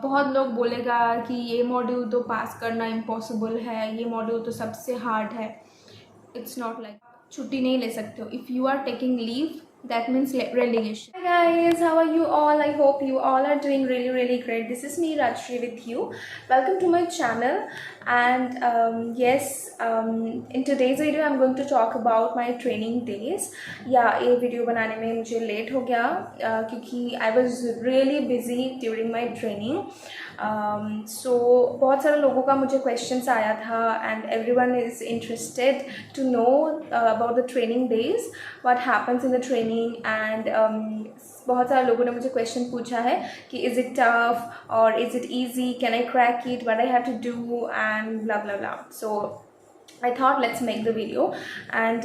बहुत लोग बोलेगा कि ये मॉड्यूल तो पास करना इम्पॉसिबल है, ये मॉड्यूल तो सबसे हार्ड है. It's not like. छुट्टी नहीं ले सकते हो. If you are taking leave, that means relegation. Hi guys, how are you all? I hope you all are doing really great. This is me, Rajshri, with you. Welcome to my channel. And yes, in today's video I'm going to talk about my training days. ये video बनाने में मुझे late हो गया क्योंकि I was really busy during my training. So बहुत सारे लोगों का मुझे questions आया था and everyone is interested to know about the training days, what happens in the training, and बहुत सारे लोगों ने मुझे क्वेश्चन पूछा है कि इज़ इट टफ और is it easy, can I crack it, what I have to do and blah blah blah. So I thought let's make the video, and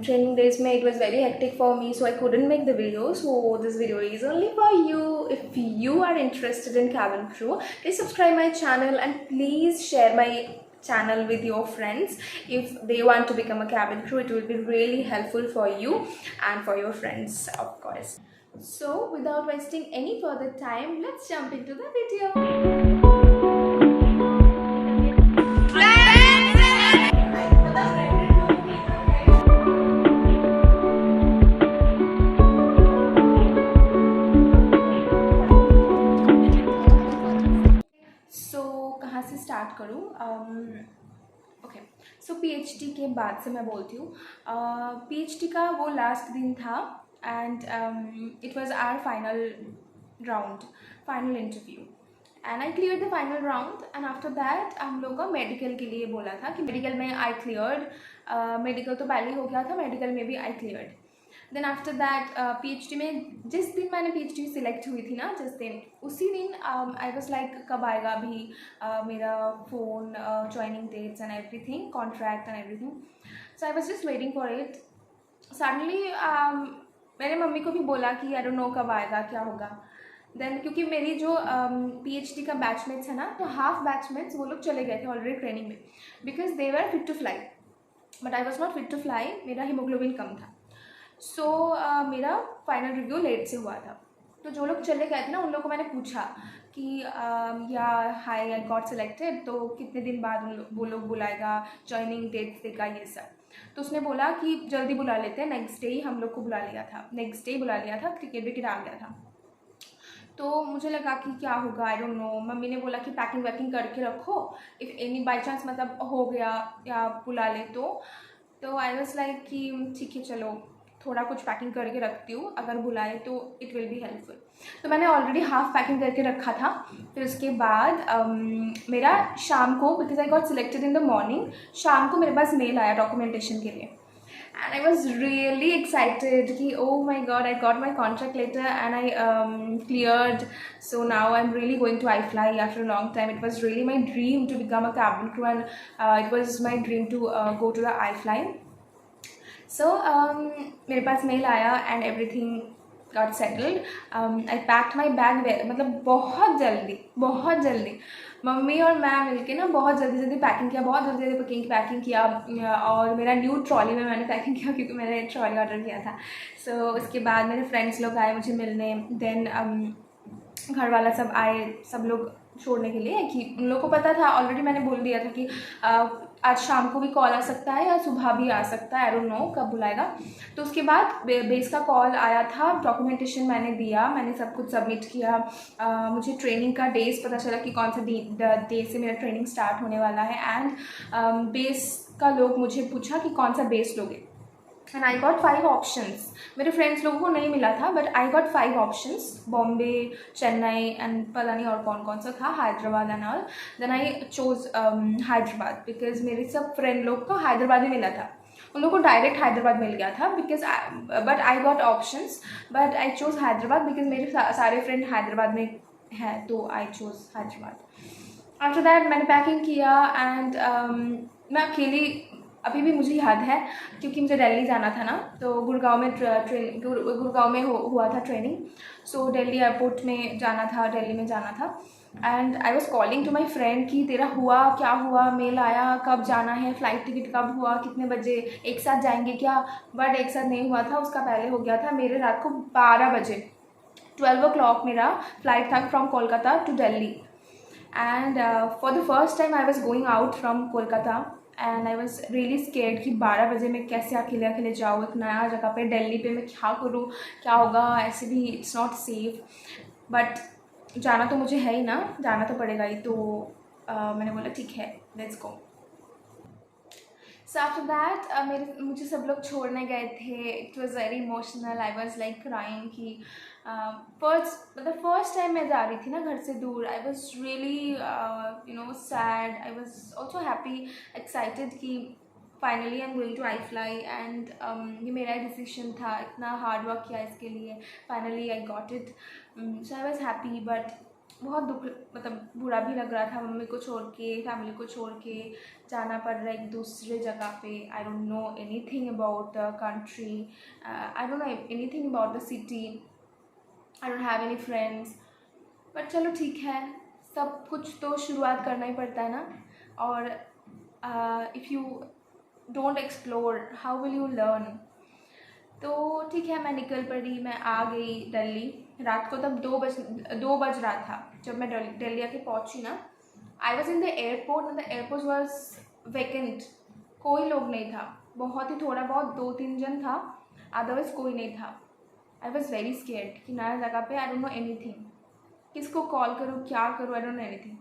training days में it was very hectic for me, so I couldn't make the video. So this video is only for you. If you are interested in cabin crew, please subscribe my channel and please share my channel with your friends. If they want to become a cabin crew, it will be really helpful for you and for your friends, of course. So without wasting any further time, let's jump into the video. कहाँ से start करूँ? Okay, सो PhD के बाद से मैं बोलती हूँ. PhD का वो लास्ट दिन था and it was our final round, final interview, and I clear the final round. And after that हम लोगों का मेडिकल के लिए बोला था कि मेडिकल में आई क्लियर्ड. मेडिकल तो पहले ही हो गया था, मेडिकल में भी I cleared. Then after that PhD में जिस दिन मैंने पीएचडी सिलेक्ट हुई थी ना, जिस दिन, उसी दिन आई वाज लाइक कब आएगा अभी मेरा phone, joining dates and everything, contract and everything. So I was just waiting for it. Suddenly मैंने मम्मी को भी बोला कि आई डोंट नो कब आएगा, क्या होगा. देन क्योंकि मेरी जो पीएचडी का बैचमेट्स है ना, तो हाफ बैचमेट्स वो लोग चले गए थे ऑलरेडी ट्रेनिंग में, because they were fit to fly, but I was not fit to fly. मेरा हीमोग्लोबिन कम था. सो मेरा फाइनल रिव्यू लेट से हुआ था. तो जो लोग चले गए थे ना, उन लोगों को मैंने पूछा कि या हाई आई गॉट सिलेक्टेड, तो कितने दिन बाद वो लोग बुलाएगा, जॉइनिंग डेट्स देगा, ये सब. तो उसने बोला कि जल्दी बुला लेते हैं. नेक्स्ट डे ही हम लोग को बुला लिया था, नेक्स्ट डे बुला लिया था, टिकट विकेट आ गया था. तो मुझे लगा कि क्या होगा, आई डोंट नो. मम्मी ने बोला कि पैकिंग वैकिंग करके रखो, इफ़ एनी बाई चांस मतलब हो गया या बुला ले तो आई वाज लाइक कि ठीक है चलो थोड़ा कुछ पैकिंग करके रखती हूँ, अगर बुलाए तो इट विल बी हेल्पफुल. तो मैंने ऑलरेडी हाफ पैकिंग करके रखा था. फिर उसके बाद मेरा शाम को, because I got selected in the morning, शाम को मेरे पास मेल आया डॉक्यूमेंटेशन के लिए. And I was really excited कि oh my god, I got my contract letter and I cleared. So now I am really going to I fly after a long time. It was really my dream to become a cabin crew and it was my dream to go to the I fly. So मेरे पास mail आया and everything got settled. I packed my bag, मतलब बहुत जल्दी mummy और मैं मिलके ना बहुत जल्दी पैकिंग किया, बहुत जल्दी पैकिंग किया. और मेरा न्यू ट्रॉली में मैंने पैकिंग किया क्योंकि मैंने ट्रॉली ऑर्डर किया था. सो उसके बाद मेरे फ्रेंड्स लोग आए मुझे मिलने. देन घर वाला सब आए, सब लोग छोड़ने के लिए, कि उन लोगों को पता था ऑलरेडी, मैंने बोल दिया था कि आज शाम को भी कॉल आ सकता है या सुबह भी आ सकता है, आई डोंट नो कब बुलाएगा. तो उसके बाद बेस का कॉल आया था, डॉक्यूमेंटेशन मैंने दिया, मैंने सब कुछ सबमिट किया. मुझे ट्रेनिंग का डेज पता चला कि कौन सा डे से मेरा ट्रेनिंग स्टार्ट होने वाला है. एंड बेस का लोग मुझे पूछा कि कौन सा बेस लोगे. And I got 5 options. मेरे फ्रेंड्स लोगों को नहीं मिला था, but I got 5 options, Bombay, Chennai and पता नहीं और कौन सा था, Hyderabad and all. Then I chose Hyderabad because मेरे सब फ्रेंड लोग को हैदराबाद ही मिला था. उन लोगों को डायरेक्ट हैदराबाद मिल गया था, because but I got options, but I chose Hyderabad because मेरे सारे फ्रेंड हैदराबाद में है, तो आई चोज हैदराबाद. आफ्टर दैट मैंने पैकिंग किया एंड मैं अकेली, अभी भी मुझे याद है क्योंकि मुझे दिल्ली जाना था ना, तो गुड़गांव में गुड़गांव में हुआ था ट्रेनिंग. सो दिल्ली एयरपोर्ट में जाना था, दिल्ली में जाना था. And I was calling to my friend कि तेरा हुआ, क्या हुआ, मेल आया, कब जाना है, फ़्लाइट टिकट कब हुआ, कितने बजे, एक साथ जाएंगे क्या. बट एक साथ नहीं हुआ था, उसका पहले हो गया था. मेरे रात को 12 बजे 12 o'clock मेरा फ्लाइट था from Kolkata to Delhi. And for the first time I was going out from Kolkata and I was really scared कि 12 बजे मैं कैसे अकेले अकेले जाऊँ एक नया जगह पे. दिल्ली पे मैं क्या करूँ, क्या होगा, ऐसे भी इट्स नॉट सेफ. बट जाना तो मुझे है ही ना, जाना तो पड़ेगा ही. तो मैंने बोला ठीक है, let's go. So after that मुझे सब लोग छोड़ने गए थे. It was very emotional. I was like crying कि फर्स्ट टाइम मैं जा रही थी ना घर से दूर. I was really sad. I was also happy, excited कि finally I am going to I fly. And ये मेरा डिसीजन था, इतना हार्ड वर्क किया इसके लिए, finally I got it. So I was happy. But बहुत दुख, मतलब बुरा भी लग रहा था. मम्मी को छोड़ के, फैमिली को छोड़ के जाना पड़ रहा है एक दूसरे जगह पे. आई don't know anything about the country, I don't know anything about the city, I don't have any friends. But चलो ठीक है, सब कुछ तो शुरुआत करना ही पड़ता है ना. और if you don't explore how will you learn. तो ठीक है, मैं निकल पड़ी, मैं आ गई दिल्ली. रात को तब 2 बज रहा था जब मैं दिल्ली आके पहुंची ना. I was in the airport and the airport was vacant. कोई लोग नहीं था, बहुत ही थोड़ा बहुत 2-3 जन था, अदरवाइज कोई नहीं था. आई वॉज वेरी स्केर्ड कि नया जगह पे आई डोंट नो एनीथिंग, किसको कॉल करूँ, क्या करूँ, आई डोंट नो एनीथिंग.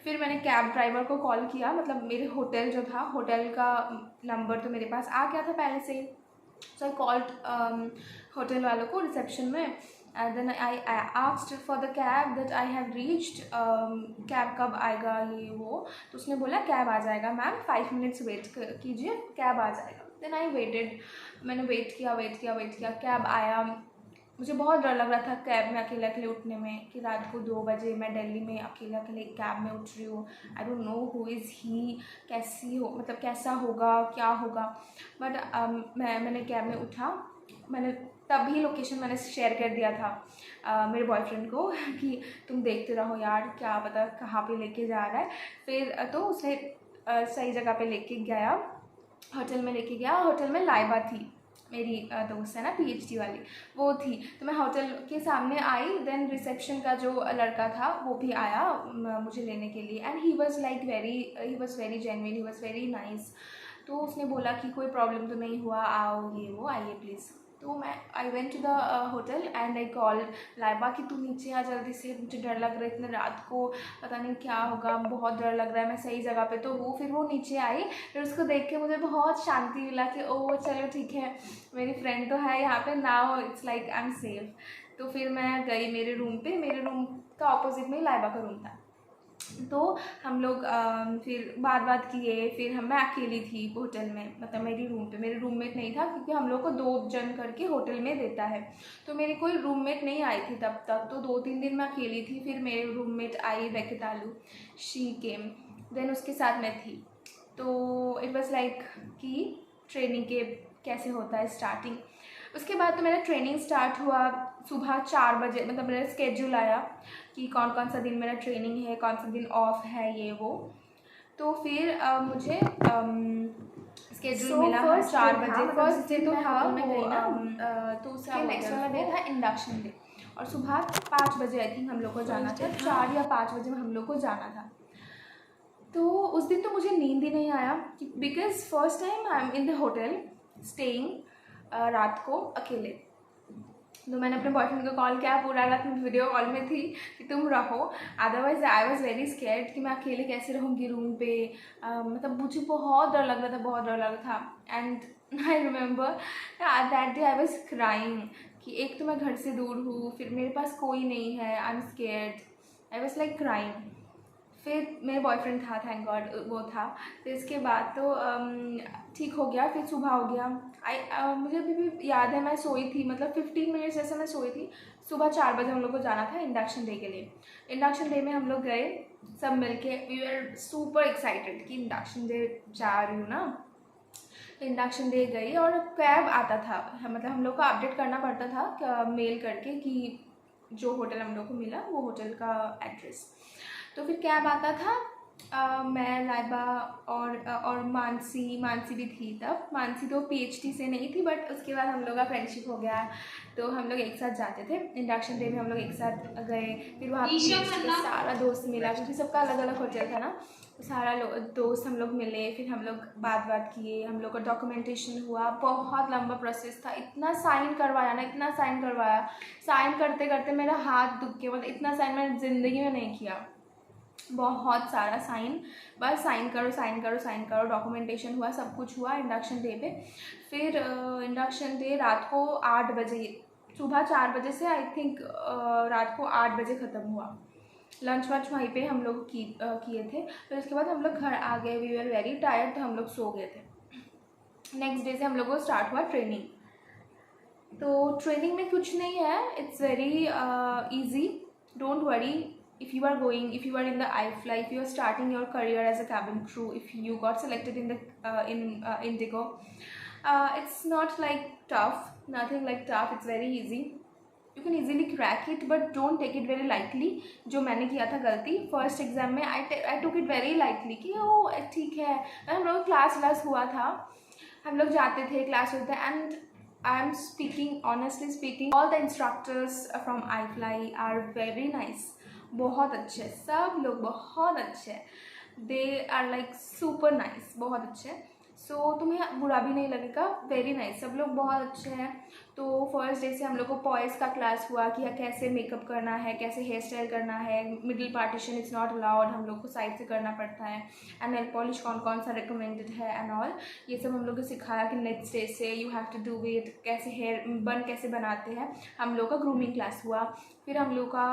फिर मैंने कैब ड्राइवर को कॉल किया. मतलब मेरे होटल जो था, होटल का नंबर तो मेरे पास आ गया था पहले से. सो आई कॉल्ड होटल वालों को रिसेप्शन में. Then I asked for the cab that I have reached, cab कब आएगा ये वो. तो उसने बोला कैब आ जाएगा मैम, 5 मिनट्स वेट कीजिए, कैब आ जाएगा. Then I waited. मैंने वेट किया, कैब आया. मुझे बहुत डर लग रहा था कैब में अकेले अकेले उठने में, कि रात को 2 बजे मैं दिल्ली में अकेले अकेले कैब में उठ रही हूँ. I don't know who is he, कैसी हो, मतलब कैसा होगा, क्या होगा. बट मैंने कैब में उठा. मैंने तभी लोकेशन मैंने शेयर कर दिया था मेरे बॉयफ्रेंड को कि तुम देखते रहो यार, क्या पता कहाँ पे लेके जा रहा है. फिर तो उसने सही जगह पे लेके गया, होटल में लेके गया. होटल में लाइबा थी, मेरी दोस्त है ना PhD वाली, वो थी. तो मैं होटल के सामने आई. देन रिसेप्शन का जो लड़का था वो भी आया मुझे लेने के लिए. And he was very genuine, he was very nice. तो उसने बोला कि कोई प्रॉब्लम तो नहीं हुआ, आओ ये वो, आइए प्लीज़. तो I went to the hotel and I call Laiba कि तू नीचे आ जल्दी से, मुझे डर लग रहा है इतने रात को, पता नहीं क्या होगा, बहुत डर लग रहा है, मैं सही जगह पे तो हूँ. फिर वो नीचे आई. फिर उसको देख के मुझे बहुत शांति मिला कि ओह चलो ठीक है, मेरी फ्रेंड तो है यहाँ पे, now it's like I am safe. तो फिर मैं गई मेरे रूम पे. मेरे रूम का ऑपोजिट में लाइबा का रूम था. तो हम लोग फिर बात किए. फिर मैं अकेली थी होटल में, मतलब मेरी रूम पे. मेरे रूममेट नहीं था क्योंकि हम लोग को 2 जन करके होटल में देता है. तो मेरी कोई रूममेट नहीं आई थी तब तक. तो 2-3 दिन मैं अकेली थी. फिर मेरे रूममेट आई वेकतालू, शी केम. देन उसके साथ मैं थी. तो इट वॉज़ लाइक कि ट्रेनिंग के कैसे होता है स्टार्टिंग. उसके बाद तो मेरा ट्रेनिंग स्टार्ट हुआ सुबह 4 बजे. मतलब मेरा स्केड्यूल आया कि कौन कौन सा दिन मेरा ट्रेनिंग है, कौन सा दिन ऑफ है, ये वो. तो फिर मुझे स्केड्यूल मिला 4 बजे. फर्स्ट डे तो था वो, तो उसके नेक्स्ट वाला डे था इंडक्शन डे. और सुबह 5 बजे आई थिंक हम लोग को जाना था, 4 या 5 बजे हम लोग को जाना था. तो उस दिन तो मुझे नींद ही नहीं आया, because first time I am in the hotel staying रात को अकेले. तो मैंने अपने बॉयफ्रेंड को कॉल किया, पूरा रात मैं वीडियो कॉल में थी कि तुम रहो. Otherwise I was very scared कि मैं अकेले कैसे रहूँगी रूम पे. मतलब मुझे बहुत डर लग रहा था. And I remember that day I was crying कि एक तो मैं घर से दूर हूँ, फिर मेरे पास कोई नहीं है, I am scared. I was like crying. फिर मेरे बॉयफ्रेंड था, थैंक गॉड वो था. तो इसके बाद तो ठीक हो गया. फिर सुबह हो गया. मुझे अभी भी याद है, मैं सोई थी, मतलब 15 मिनट्स ऐसे मैं सोई थी. सुबह 4 बजे हम लोग को जाना था इंडक्शन डे के लिए. इंडक्शन डे में हम लोग गए सब मिलके. वी आर सुपर एक्साइटेड कि इंडक्शन डे जा रही हूँ ना. इंडक्शन डे गई और कैब आता था, मतलब हम लोग को अपडेट करना पड़ता था मेल करके कि जो होटल हम लोग को मिला वो होटल का एड्रेस. तो फिर कैब आता था. मैं लाइबा और मानसी भी थी तब। मानसी तो पीएचडी से नहीं थी, बट उसके बाद हम लोग का फ्रेंडशिप हो गया, तो हम लोग एक साथ जाते थे। इंडक्शन डे में हम लोग एक साथ गए, फिर वहाँ PhD का सारा दोस्त मिला, क्योंकि सबका अलग अलग होटल था ना, तो सारा दोस्त हम लोग मिले, फिर हम लोग बात किए, हम लोग का डॉक्यूमेंटेशन हुआ। बहुत लंबा प्रोसेस था, इतना साइन करवाया ना, इतना साइन करवाया, साइन करते करते मेरा हाथ दुख गया, मतलब इतना साइन मैंने ज़िंदगी में नहीं किया, बहुत सारा साइन, बस साइन करो साइन करो साइन करो। डॉक्यूमेंटेशन हुआ, सब कुछ हुआ इंडक्शन डे पे। फिर इंडक्शन डे रात को 8 बजे, सुबह 4 बजे से आई थिंक रात को 8 बजे ख़त्म हुआ। लंच वंच वहीं पे हम लोग किए थे। फिर उसके बाद हम लोग घर आ गए, वी वर वेरी टायर्ड, तो हम लोग सो गए थे। नेक्स्ट डे से हम लोग को स्टार्ट हुआ ट्रेनिंग। तो ट्रेनिंग में कुछ नहीं है, it's very easy, don't worry. if you are going, if you are in the iFly, if you are starting your career as a cabin crew, if you got selected in the Indigo, it's not like tough, nothing like tough, it's very easy, you can easily crack it, but don't take it very lightly। जो मैंने किया था गलती first exam में, I took it very lightly कि ओ ठीक है। हम लोग क्लास हुआ था, हम लोग जाते थे, क्लास होता है, and I am speaking, honestly speaking, all the instructors from iFly are very nice, बहुत अच्छे, सब लोग बहुत अच्छे, they are like super nice, बहुत अच्छे। सो तुम्हें बुरा भी नहीं लगेगा, वेरी नाइस, सब लोग बहुत अच्छे हैं। तो फर्स्ट डे से हम लोग को पॉइस का क्लास हुआ कि कैसे मेकअप करना है, कैसे हेयर स्टाइल करना है, middle partition is not allowed, हम लोग को साइड से करना पड़ता है, एंड नेल पॉलिश कौन कौन सा रिकमेंडेड है एंड ऑल, ये सब हम लोग को सिखाया कि नेक्स्ट डे से you have to do it, कैसे हेयर बन कैसे बनाते हैं। हम लोग का ग्रूमिंग क्लास हुआ, फिर हम लोग का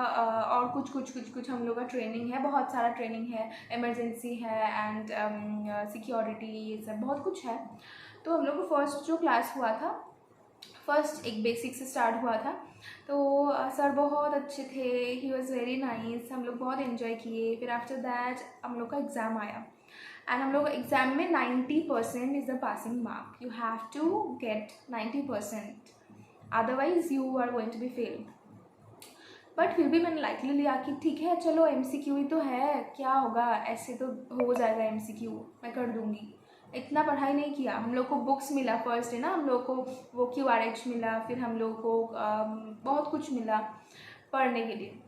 और कुछ हम लोग का ट्रेनिंग है, बहुत सारा ट्रेनिंग है, इमरजेंसी है एंड सिक्योरिटी, ये सब बहुत कुछ है। तो हम लोग को फर्स्ट जो क्लास हुआ था, फर्स्ट एक बेसिक से स्टार्ट हुआ था, तो सर बहुत अच्छे थे, ही वॉज़ वेरी नाइस, हम लोग बहुत इन्जॉय किए। फिर आफ्टर दैट हम लोग का एग्ज़ाम आया, एंड हम लोग एग्ज़ाम में 90% is the passing mark, you have to get 90%, otherwise you are going to be fail. But फिर भी मैंने लाइटली लिया कि ठीक है चलो MCQ ही तो है, क्या होगा, ऐसे तो हो जाएगा MCQ, मैं कर दूँगी। इतना पढ़ाई नहीं किया, हम लोग को बुक्स मिला फर्स्ट डे ना, हम लोग को वो QRH मिला, फिर हम लोग को बहुत कुछ मिला पढ़ने के लिए।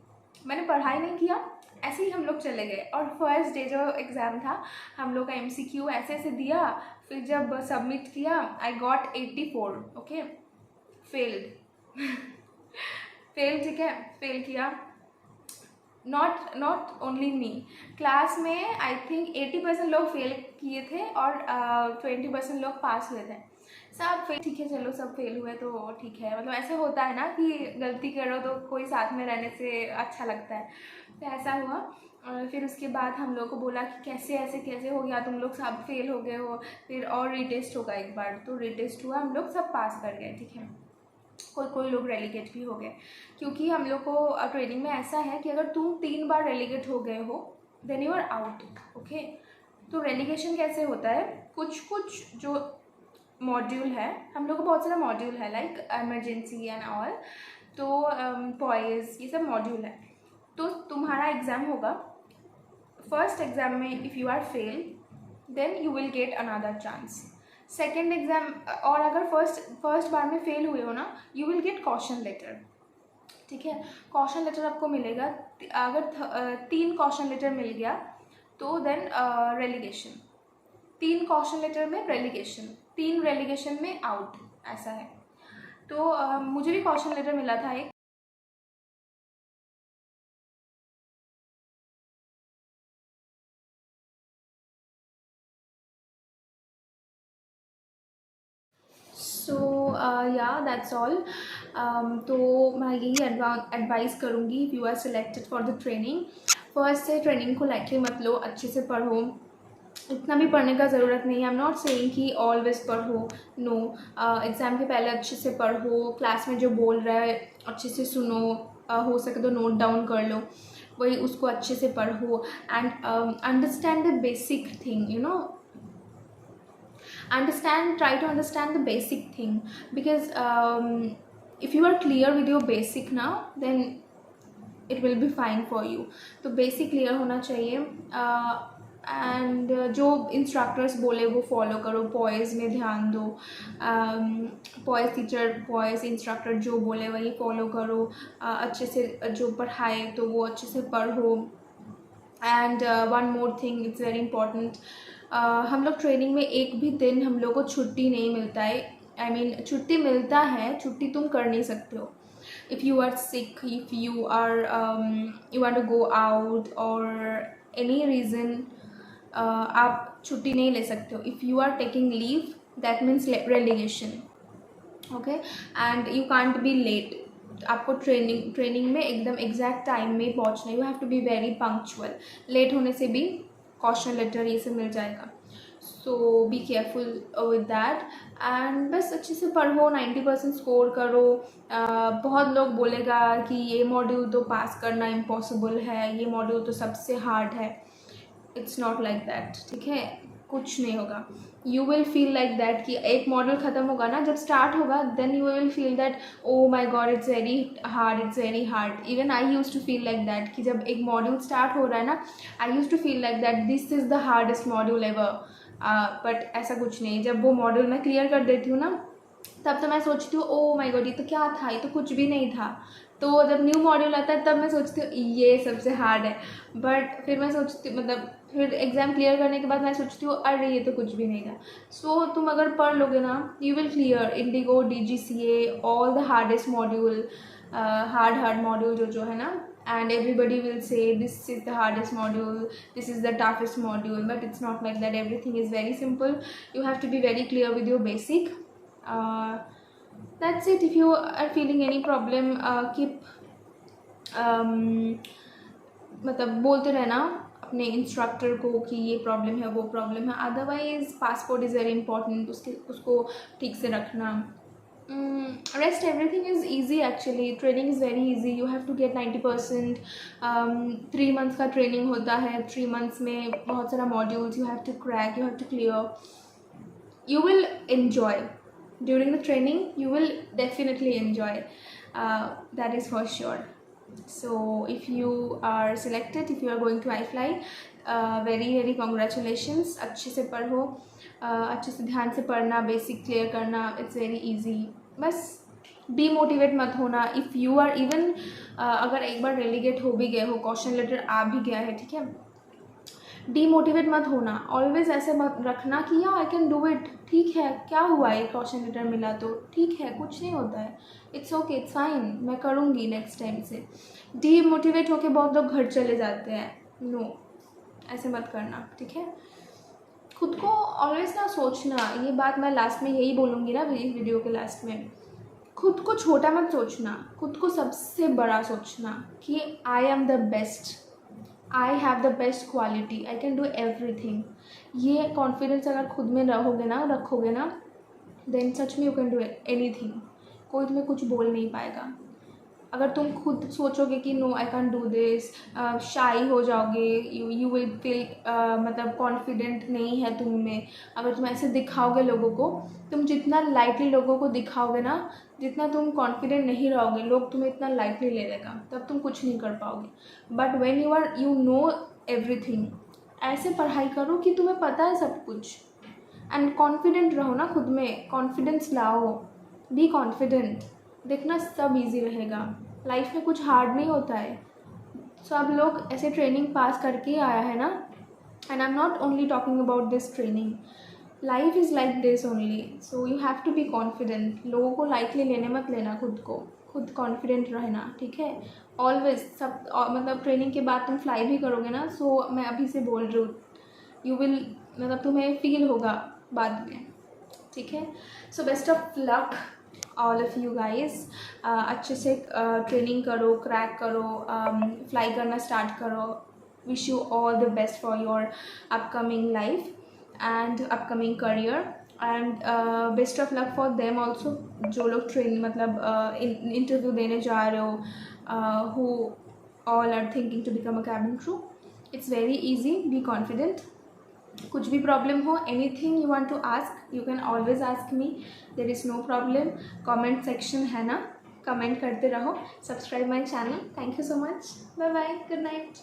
मैंने पढ़ाई नहीं किया, ऐसे ही हम लोग चले गए। और फर्स्ट डे जो एग्ज़ाम था, हम लोग का MCQ ऐसे ऐसे दिया, फिर जब सबमिट किया I got 84, okay, failed fail, ठीक है, फेल किया। नॉट ओनली मी, क्लास में आई थिंक 80% लोग फेल किए थे और 20% लोग पास हुए थे, सब फेल। ठीक है चलो, सब फेल हुए तो ठीक है, मतलब ऐसे होता है ना कि गलती करो तो कोई साथ में रहने से अच्छा लगता है, तो ऐसा हुआ। और फिर उसके बाद हम लोग को बोला कि कैसे ऐसे कैसे हो गया, तुम लोग सब फेल हो गए हो, फिर और रीटेस्ट होगा एक बार, तो रीटेस्ट हुआ, हम लोग सब पास कर गए, ठीक है। कोई लोग रेलीगेट भी हो गए, क्योंकि हम लोग को ट्रेनिंग में ऐसा है कि अगर तुम 3 बार रेलीगेट हो गए हो then you are out, okay. तो रेलीगेशन कैसे होता है, कुछ जो मॉड्यूल है, हम लोग को बहुत सारा मॉड्यूल है लाइक इमरजेंसी एंड ऑल, तो पॉइज, ये सब मॉड्यूल है। तो तुम्हारा एग्ज़ाम होगा, फर्स्ट एग्ज़ाम में if you are fail then you will get another chance. Second exam, और अगर फर्स्ट बार में फेल हुए हो ना, you will get caution letter, ठीक है। कॉशन लेटर आपको मिलेगा, अगर 3 कॉशन लेटर मिल गया तो देन रेलीगेशन, 3 कॉशन लेटर में रेलीगेशन, 3 रेलीगेशन में आउट, ऐसा है। तो मुझे भी कॉशन लेटर मिला था एक। सो या दैट्स ऑल। तो मैं यही एडवाइस करूँगी, if you are selected for the training, first से ट्रेनिंग को लाइटली मत लो, अच्छे से पढ़ो, इतना भी पढ़ने का ज़रूरत नहीं है। आई एम नॉट सेइंग कि ऑलवेज पढ़ो, नो, एग्ज़ाम के पहले अच्छे से पढ़ो, क्लास में जो बोल रहा है अच्छे से सुनो, हो सके तो नोट डाउन कर लो, वही उसको अच्छे से पढ़ो, and understand the basic thing, you know, try to understand the basic thing, because if you are clear with your basic now, then it will be fine for you। तो basic clear होना चाहिए। And जो instructors बोले वो follow करो, पॉइज़ में ध्यान दो, पॉइज़ इंस्ट्रक्टर जो बोले वही फॉलो करो, अच्छे से जो पढ़ाए तो वो अच्छे से पढ़ो। And one more thing, it's very important, हम लोग ट्रेनिंग में एक भी दिन हम लोग को छुट्टी नहीं मिलता है। आई मीन छुट्टी मिलता है, छुट्टी तुम कर नहीं सकते हो। If you are sick, if you are you want to go out और एनी रीज़न, आप छुट्टी नहीं ले सकते हो। If you are taking leave that means relegation, okay, and you can't be late. आपको ट्रेनिंग में एकदम एग्जैक्ट टाइम में पहुंचना, you have to be very punctual. Late होने से भी कॉशन लेटर ये सब मिल जाएगा, so be careful with that. And बस अच्छे से पढ़ो, 90% स्कोर करो। बहुत लोग बोलेगा कि ये मॉड्यूल तो पास करना इम्पॉसिबल है, ये मॉड्यूल तो सबसे हार्ड है। इट्स नॉट लाइक दैट, ठीक है, कुछ नहीं होगा। You will feel like that कि एक मॉड्यूल ख़त्म होगा ना, जब स्टार्ट होगा then you will feel that oh my God it's very hard, it's very hard. Even I use to feel like that कि जब एक मॉड्यूल स्टार्ट हो रहा है ना, I use to feel like that this is the hardest module ever. But ऐसा कुछ नहीं, जब वो मॉड्यूल मैं क्लियर कर देती हूँ ना, तब तो मैं सोचती हूँ ओ माय गॉड ये तो क्या था, ये तो कुछ भी नहीं था। तो जब न्यू मॉड्यूल आता है तब मैं सोचती हूँ ये सबसे हार्ड है। बट फिर मैं सोचती, मतलब फिर एग्ज़ाम क्लियर करने के बाद मैं सोचती हूँ अरे ये तो कुछ भी नहीं था। सो तुम अगर पढ़ लोगे ना, you will clear Indigo, DGCA, all the hardest module, hard module जो है ना, and everybody will say this is the hardest module, this is the toughest module, but it's not like that. Everything is very simple. You have to be very clear with your basic. That's it. If you are feeling any problem, keep मतलब बोलते रहना अपने instructor को कि ये problem है, वो problem है। Otherwise passport is very important, उसको ठीक से रखना। Rest everything is easy actually. Training is very easy. You have to get 90%. 3 months का ट्रेनिंग होता है, 3 months में बहुत सारा modules you have to crack, you have to clear. You will enjoy during the training. You will definitely enjoy. That is for sure. So if you are selected, if you are going to iFly, very congratulations. अच्छे से पढ़ो, अच्छे से ध्यान से पढ़ना, basic clear करना, it's very easy. बस डीमोटिवेट मत होना। इफ़ यू आर इवन अगर एक बार रेलीगेट हो भी गए हो, क्वेश्चन लेटर आ भी गया है, ठीक है, डीमोटिवेट मत होना। ऑलवेज ऐसे मत रखना कि या आई कैन डू इट, ठीक है, क्या हुआ, एक क्वेश्चन लेटर मिला तो ठीक है, कुछ नहीं होता है, इट्स ओके, इट्स फाइन, मैं करूँगी नेक्स्ट टाइम से। डीमोटिवेट होके बहुत लोग घर चले जाते हैं, नो, ऐसे मत करना, ठीक है। खुद को ऑलवेज ना सोचना, ये बात मैं लास्ट में यही बोलूँगी ना, इस वीडियो के लास्ट में, खुद को छोटा मत सोचना, खुद को सबसे बड़ा सोचना कि I am the best, I have the best quality, I can do everything. ये कॉन्फिडेंस अगर खुद में रखोगे ना, देन सच में यू कैन डू एनीथिंग। कोई तुम्हें कुछ बोल नहीं पाएगा। अगर तुम खुद सोचोगे कि no I can do this, shy हो जाओगे, यू विल फील मतलब कॉन्फिडेंट नहीं है तुम में। अगर तुम ऐसे दिखाओगे लोगों को, तुम जितना लाइटली लोगों को दिखाओगे ना, जितना तुम कॉन्फिडेंट नहीं रहोगे, लोग तुम्हें इतना लाइटली ले लेगा, तब तुम कुछ नहीं कर पाओगे। But when you know everything, ऐसे पढ़ाई करो कि तुम्हें पता है सब कुछ, एंड कॉन्फिडेंट रहो ना खुद में, कॉन्फिडेंस लाओ, बी कॉन्फिडेंट, देखना सब इजी रहेगा। लाइफ में कुछ हार्ड नहीं होता है। सब लोग ऐसे ट्रेनिंग पास करके आया है ना, and I am not only talking about this training, life is like this only. So you have to be confident. लोगों को लाइटली लेने मत लेना, खुद कॉन्फिडेंट रहना, ठीक है। ऑलवेज सब मतलब ट्रेनिंग के बाद तुम फ्लाई भी करोगे ना, सो मैं अभी से बोल रही हूँ, यू विल मतलब तुम्हें फील होगा बाद में, ठीक है। So best of luck all of you guys. अच्छे से ट्रेनिंग करो, क्रैक करो, फ्लाई करना स्टार्ट करो। Wish you all the best for your upcoming life and upcoming career, and best of luck for them also, जो लोग training मतलब interview देने जा रहे हो, who all are thinking to become a cabin crew. It's very easy, be confident. कुछ भी problem हो, anything you want to ask, you can always ask me, there is no problem. Comment section है ना, comment करते रहो, subscribe my channel. Thank you so much, bye bye, good night.